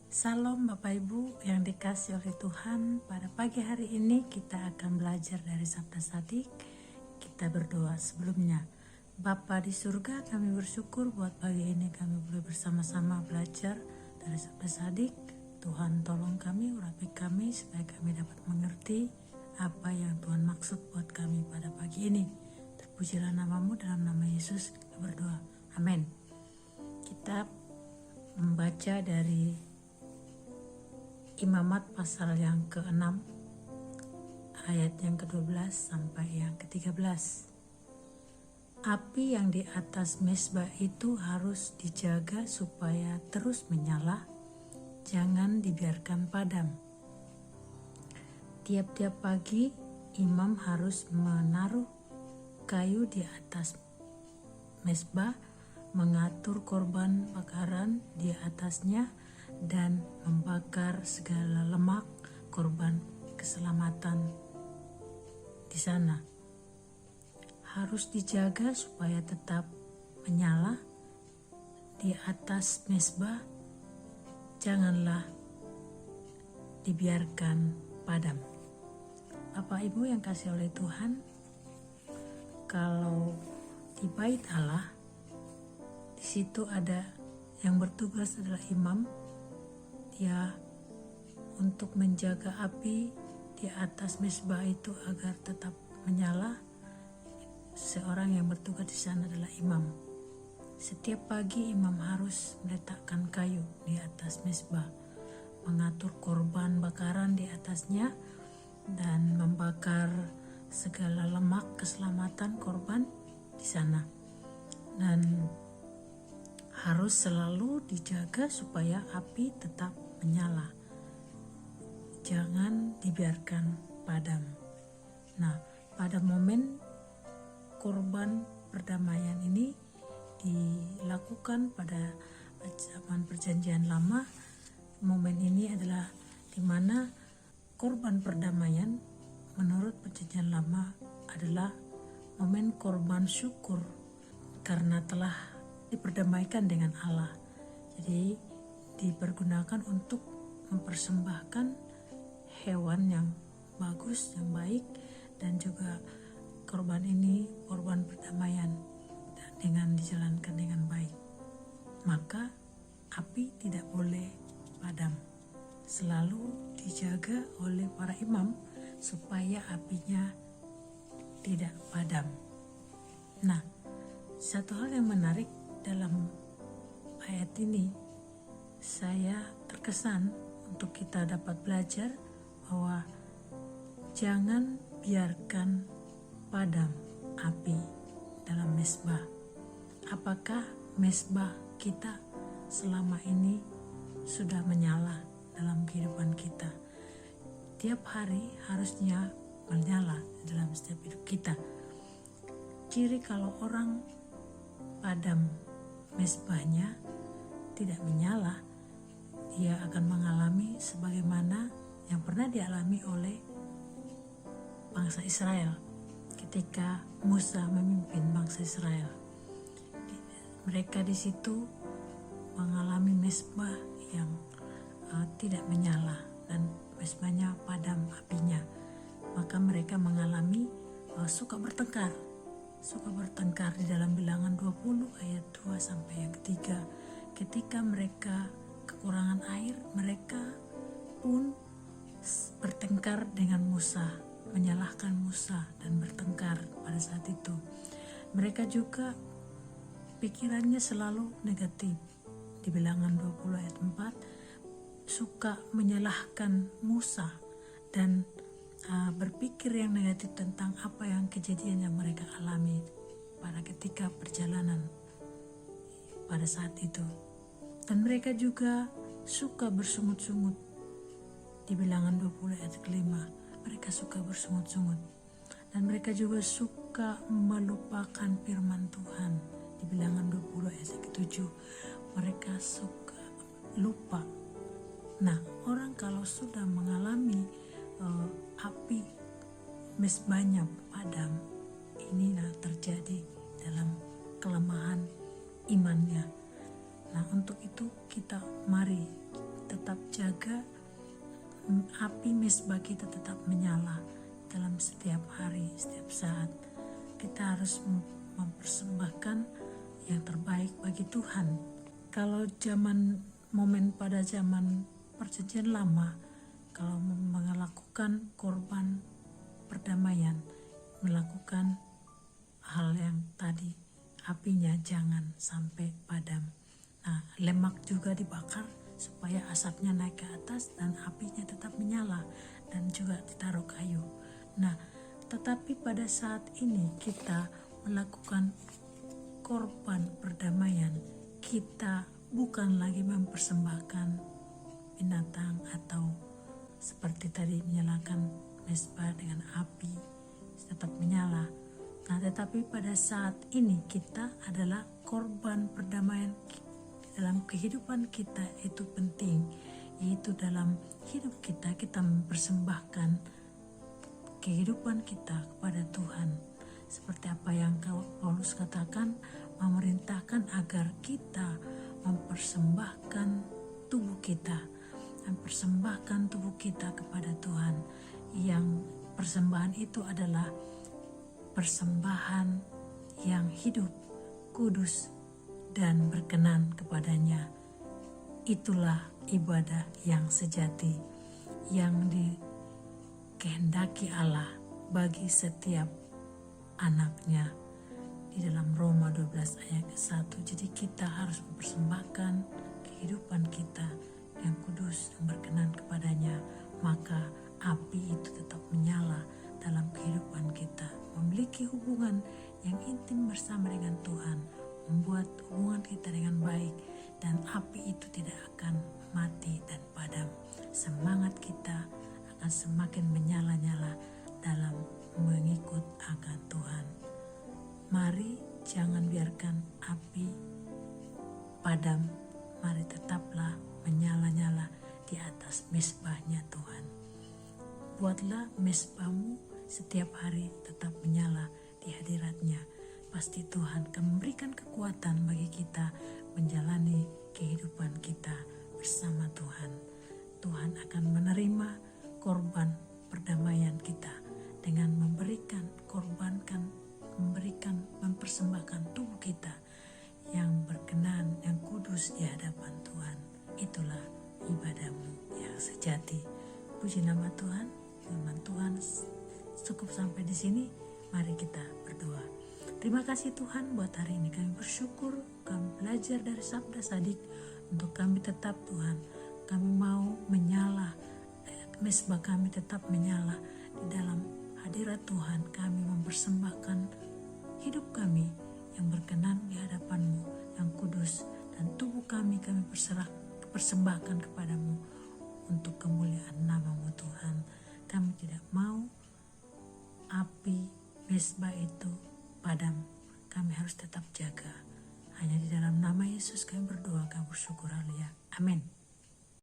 Salam Bapak Ibu yang dikasih oleh Tuhan. Pada pagi hari ini kita akan belajar dari Sabda Sadik. Kita berdoa sebelumnya. Bapa di surga, kami bersyukur buat pagi ini kami boleh bersama-sama belajar dari Sabda Sadik. Tuhan tolong kami, urapi kami supaya kami dapat mengerti apa yang Tuhan maksud buat kami pada pagi ini. Terpujilah namamu, dalam nama Yesus kita berdoa. Amin. Kita membaca dari Imamat pasal yang ke-6 ayat yang ke-12 sampai yang ke-13. Api yang di atas mezbah itu harus dijaga supaya terus menyala, jangan dibiarkan padam. Tiap-tiap pagi imam harus menaruh kayu di atas mezbah, mengatur korban bakaran di atasnya, dan membakar segala lemak korban keselamatan di sana. Harus dijaga supaya tetap menyala di atas mezbah, janganlah dibiarkan padam. Bapak Ibu yang kasih oleh Tuhan, kalau di bait Allah, di situ ada yang bertugas adalah imam. Dia untuk menjaga api di atas mezbah itu agar tetap menyala. Seorang yang bertugas di sana adalah imam. Setiap pagi imam harus meletakkan kayu di atas mezbah, mengatur korban bakaran di atasnya, dan membakar segala lemak keselamatan korban di sana. Dan harus selalu dijaga supaya api tetap menyala, jangan dibiarkan padam. Nah, pada momen korban perdamaian ini dilakukan pada zaman Perjanjian Lama. Momen ini adalah di mana korban perdamaian menurut Perjanjian Lama adalah momen korban syukur karena telah diperdamaikan dengan Allah. Jadi dipergunakan untuk mempersembahkan hewan yang bagus, yang baik, dan juga korban ini korban perdamaian dengan dijalankan dengan baik. Maka api tidak boleh padam, selalu dijaga oleh para imam supaya apinya tidak padam. Nah, satu hal yang menarik dalam ayat ini, saya terkesan untuk kita dapat belajar bahwa jangan biarkan padam api dalam mezbah. Apakah mezbah kita selama ini sudah menyala dalam kehidupan kita? Tiap hari harusnya menyala dalam setiap hidup kita. Ciri kalau orang padam mezbahnya, tidak menyala, dia akan mengalami sebagaimana yang pernah dialami oleh bangsa Israel ketika Musa memimpin bangsa Israel. Mereka di situ mengalami mezbah yang tidak menyala dan mezbahnya padam apinya. Maka mereka mengalami suka bertengkar di dalam Bilangan 20 ayat 2 sampai yang ketiga. Ketika mereka kekurangan air, mereka pun bertengkar dengan Musa, menyalahkan Musa dan bertengkar pada saat itu. Mereka juga pikirannya selalu negatif. Di Bilangan 20 ayat 4 suka menyalahkan Musa dan berpikir yang negatif tentang apa yang kejadian yang mereka alami pada ketika perjalanan pada saat itu. Dan mereka juga suka bersungut-sungut. Di Bilangan 20 ayat kelima, mereka suka bersungut-sungut. Dan mereka juga suka melupakan firman Tuhan. Di Bilangan 20 ayat ke-7, mereka suka lupa. Nah, orang kalau sudah mengalami api mezbahnya padam, inilah terjadi dalam kelemahan imannya. Nah, untuk itu kita mari tetap juga api mezbah kita tetap menyala dalam setiap hari, setiap saat. Kita harus mempersembahkan yang terbaik bagi Tuhan. Kalau pada zaman perjanjian lama, kalau melakukan korban perdamaian, melakukan hal yang tadi, apinya jangan sampai padam. Nah, lemak juga dibakar supaya asapnya naik ke atas dan apinya tetap menyala, dan juga ditaruh kayu. Nah, tetapi pada saat ini kita melakukan korban perdamaian, kita bukan lagi mempersembahkan binatang atau seperti tadi menyalakan mezbah dengan api tetap menyala. Nah, tetapi pada saat ini kita adalah korban perdamaian. Dalam kehidupan kita itu penting, yaitu dalam hidup kita mempersembahkan kehidupan kita kepada Tuhan. Seperti apa yang Paulus katakan, memerintahkan agar kita mempersembahkan tubuh kita kepada Tuhan. Yang persembahan itu adalah persembahan yang hidup, kudus, dan berkenan kepadanya. Itulah ibadah yang sejati yang dikehendaki Allah bagi setiap anaknya di dalam Roma 12 ayat 1. Jadi kita harus mempersembahkan kehidupan kita yang kudus, yang berkenan kepadanya, maka api itu tetap menyala dalam kehidupan kita. Memiliki hubungan yang intim bersama dengan Tuhan, membuat hubungan kita dengan baik, dan api itu tidak akan mati dan padam. Semangat kita akan semakin menyala-nyala dalam mengikut akan Tuhan. Mari jangan biarkan api padam, mari tetaplah menyala-nyala di atas mezbahnya Tuhan. Buatlah mezbahmu setiap hari tetap menyala di hadiratnya. Pasti Tuhan akan memberikan kekuatan bagi kita menjalani kehidupan kita bersama Tuhan. Tuhan akan menerima korban perdamaian kita dengan mempersembahkan tubuh kita yang berkenan, yang kudus di hadapan Tuhan. Itulah ibadahmu yang sejati. Puji nama Tuhan. Firman Tuhan cukup sampai di sini. Mari kita berdoa. Terima kasih Tuhan buat hari ini. Kami bersyukur kami belajar dari Sabda Sadik. Untuk kami tetap Tuhan, kami mau menyala, mezbah kami tetap menyala di dalam hadirat Tuhan. Kami mempersembahkan hidup kami yang berkenan di hadapan-Mu, yang kudus, dan tubuh kami persembahkan kepadamu untuk kemuliaan nama-Mu Tuhan. Kami tidak mau api mezbah itu padam. Kami harus tetap jaga. Hanya di dalam nama Yesus kami berdoa, kami bersyukur. Haleluya. Amin.